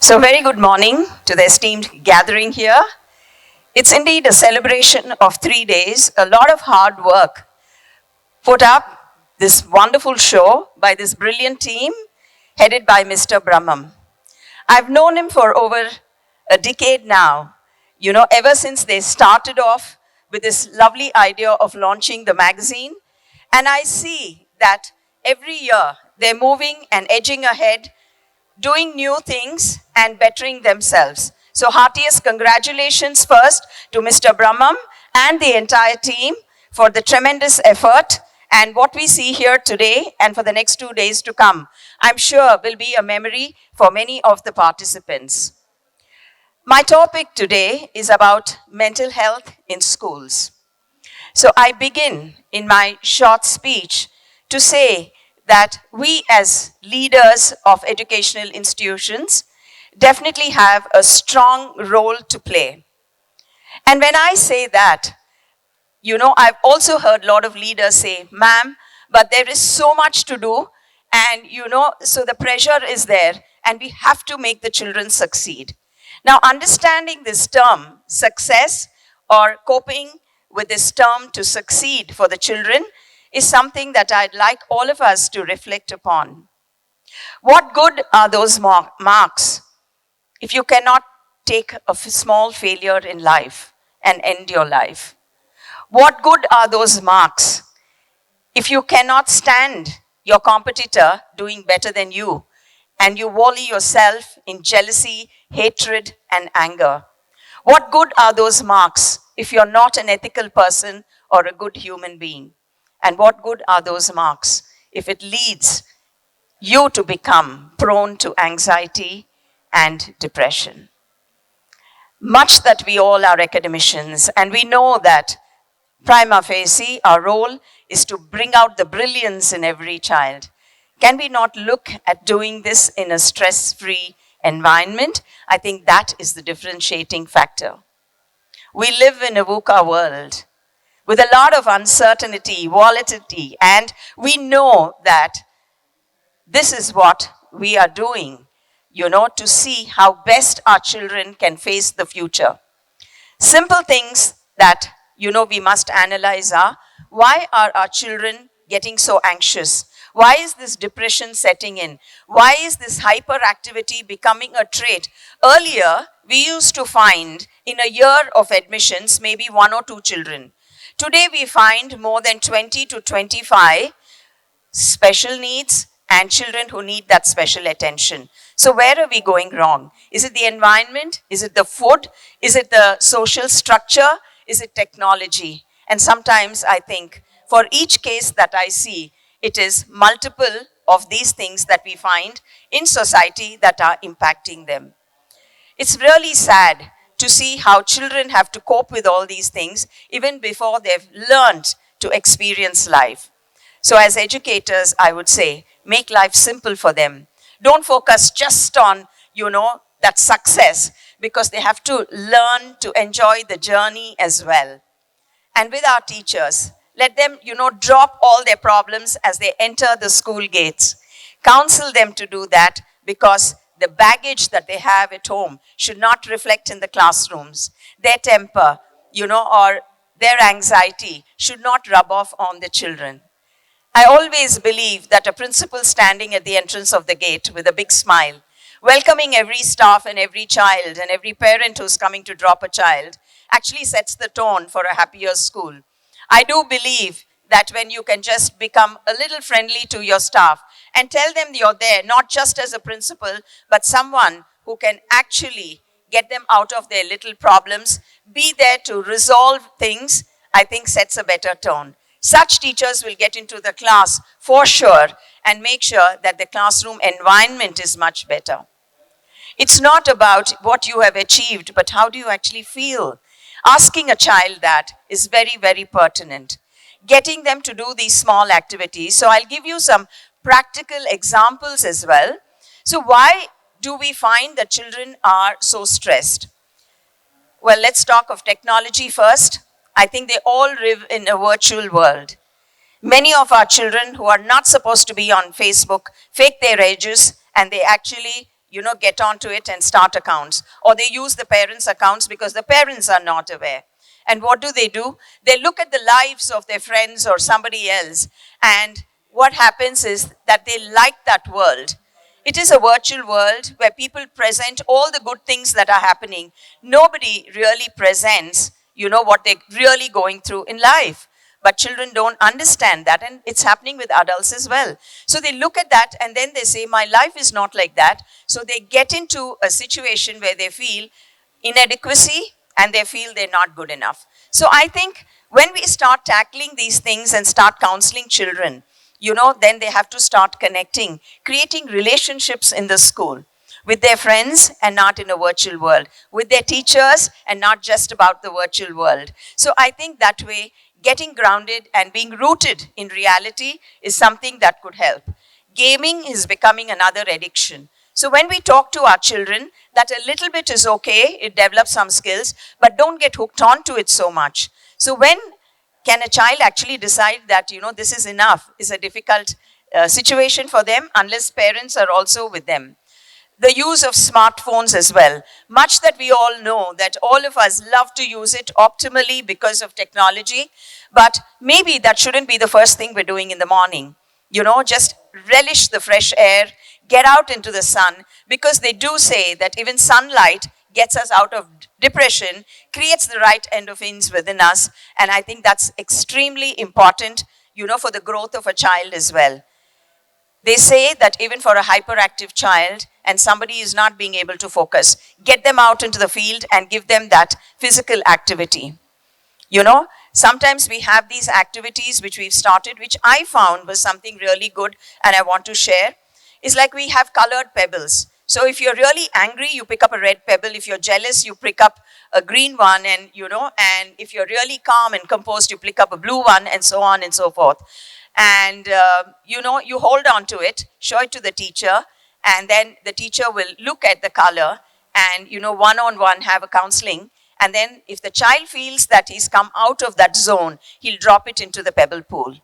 So very good morning to the esteemed gathering here. It's indeed a celebration of 3 days, a lot of hard work put up this wonderful show by this brilliant team headed by Mr. Brahmam. I've known him for over a decade now, ever since they started off with this lovely idea of launching the magazine. And I see that every year they're moving and edging ahead, doing new things and bettering themselves. So heartiest congratulations first to Mr. Brahmam and the entire team for the tremendous effort and what we see here today and for the next 2 days to come, I'm sure will be a memory for many of the participants. My topic today is about mental health in schools. So I begin in my short speech to say that we as leaders of educational institutions definitely have a strong role to play. And when I say that, I've also heard a lot of leaders say, ma'am, but there is so much to do and, so the pressure is there and we have to make the children succeed. Now, understanding this term, success or coping with this term to succeed for the children is something that I'd like all of us to reflect upon. What good are those marks if you cannot take a small failure in life and end your life? What good are those marks if you cannot stand your competitor doing better than you and you wallow yourself in jealousy, hatred, and anger? What good are those marks if you're not an ethical person or a good human being? And what good are those marks if it leads you to become prone to anxiety and depression? Much that we all are academicians, and we know that prima facie, our role is to bring out the brilliance in every child. Can we not look at doing this in a stress-free environment? I think that is the differentiating factor. We live in a VUCA world with a lot of uncertainty, volatility, and we know that this is what we are doing, to see how best our children can face the future. Simple things that, we must analyze are, why are our children getting so anxious? Why is this depression setting in? Why is this hyperactivity becoming a trait? Earlier, we used to find in a year of admissions, maybe 1 or 2 children. Today, we find more than 20 to 25 special needs and children who need that special attention. So where are we going wrong? Is it the environment? Is it the food? Is it the social structure? Is it technology? And sometimes I think for each case that I see, it is multiple of these things that we find in society that are impacting them. It's really sad to see how children have to cope with all these things even before they've learned to experience life. So as educators, I would say, make life simple for them. Don't focus just on, that success, because they have to learn to enjoy the journey as well. And with our teachers, let them, drop all their problems as they enter the school gates. Counsel them to do that because the baggage that they have at home should not reflect in the classrooms. Their temper, or their anxiety should not rub off on the children. I always believe that a principal standing at the entrance of the gate with a big smile, welcoming every staff and every child and every parent who's coming to drop a child, actually sets the tone for a happier school. I do believe that when you can just become a little friendly to your staff and tell them you're there, not just as a principal, but someone who can actually get them out of their little problems, be there to resolve things, I think sets a better tone. Such teachers will get into the class for sure and make sure that the classroom environment is much better. It's not about what you have achieved, but how do you actually feel? Asking a child that is very, very pertinent. Getting them to do these small activities. So I'll give you some practical examples as well. So why do we find that children are so stressed? Well, let's talk of technology first. I think they all live in a virtual world. Many of our children who are not supposed to be on Facebook fake their ages and they actually get onto it and start accounts. Or they use the parents' accounts because the parents are not aware. And what do? They look at the lives of their friends or somebody else. And what happens is that they like that world. It is a virtual world where people present all the good things that are happening. Nobody really presents, what they're really going through in life. But children don't understand that, and it's happening with adults as well. So they look at that and then they say, my life is not like that. So they get into a situation where they feel inadequacy and they feel they're not good enough. So I think when we start tackling these things and start counseling children, then they have to start connecting, creating relationships in the school with their friends and not in a virtual world, with their teachers and not just about the virtual world. So I think that way, getting grounded and being rooted in reality is something that could help. Gaming is becoming another addiction. So when we talk to our children, that a little bit is okay, it develops some skills, but don't get hooked onto it so much. So when can a child actually decide that, this is enough, is a difficult situation for them unless parents are also with them. The use of smartphones as well. Much that we all know that all of us love to use it optimally because of technology, but maybe that shouldn't be the first thing we're doing in the morning. Just relish the fresh air, get out into the sun, because they do say that even sunlight gets us out of depression, creates the right endorphins within us. And I think that's extremely important, for the growth of a child as well. They say that even for a hyperactive child and somebody is not being able to focus, get them out into the field and give them that physical activity. Sometimes we have these activities which we've started, which I found was something really good and I want to share. It's like we have colored pebbles. So if you're really angry, you pick up a red pebble. If you're jealous, you pick up a green one, and if you're really calm and composed, you pick up a blue one, and so on and so forth. And, you hold on to it, show it to the teacher, and then the teacher will look at the color and, one-on-one have a counseling. And then if the child feels that he's come out of that zone, he'll drop it into the pebble pool.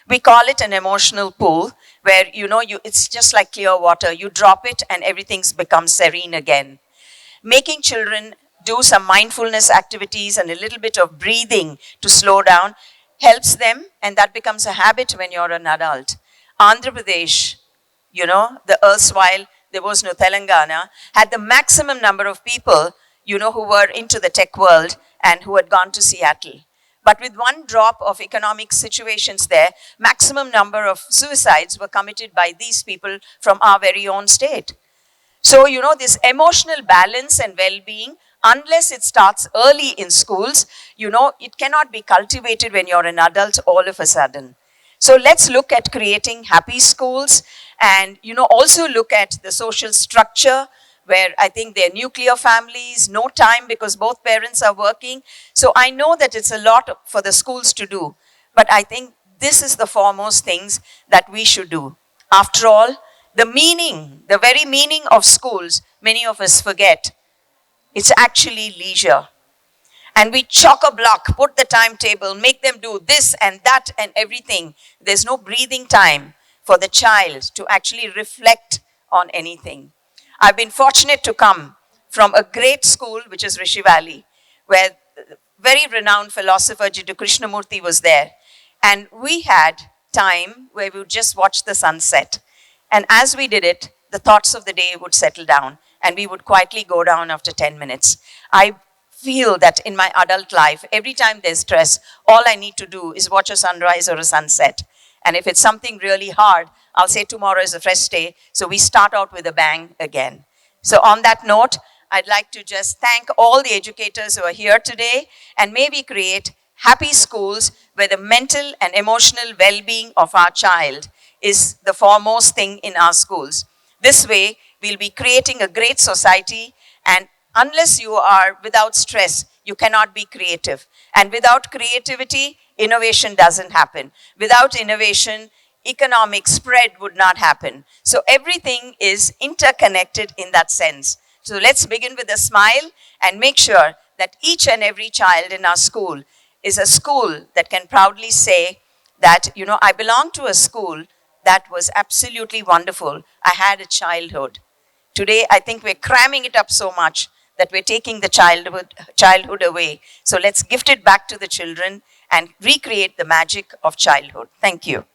We call it an emotional pool where, it's just like clear water. You drop it and everything's become serene again. Making children do some mindfulness activities and a little bit of breathing to slow down helps them, and that becomes a habit when you're an adult. Andhra Pradesh, the erstwhile, there was no Telangana, had the maximum number of people, who were into the tech world and who had gone to Seattle. But with one drop of economic situations there, maximum number of suicides were committed by these people from our very own state. So, this emotional balance and well-being, unless it starts early in schools, it cannot be cultivated when you're an adult all of a sudden. So let's look at creating happy schools and, also look at the social structure where I think they're nuclear families, no time because both parents are working. So I know that it's a lot for the schools to do, but I think this is the foremost things that we should do. After all, the very meaning of schools, many of us forget. It's actually leisure. And we chock-a-block, put the timetable, make them do this and that and everything. There's no breathing time for the child to actually reflect on anything. I've been fortunate to come from a great school, which is Rishi Valley, where very renowned philosopher Jiddu Krishnamurti was there. And we had time where we would just watch the sunset. And as we did it, the thoughts of the day would settle down and we would quietly go down after 10 minutes. I feel that in my adult life, every time there's stress, all I need to do is watch a sunrise or a sunset. And if it's something really hard, I'll say tomorrow is a fresh day. So we start out with a bang again. So on that note, I'd like to just thank all the educators who are here today, and may we create happy schools where the mental and emotional well-being of our child is the foremost thing in our schools. This way, we'll be creating a great society, and unless you are without stress, you cannot be creative. And without creativity, innovation doesn't happen. Without innovation, economic spread would not happen. So everything is interconnected in that sense. So let's begin with a smile and make sure that each and every child in our school is a school that can proudly say that, I belong to a school that was absolutely wonderful. I had a childhood Today, I think we're cramming it up so much that we're taking the childhood away. So let's gift it back to the children and recreate the magic of childhood. Thank you.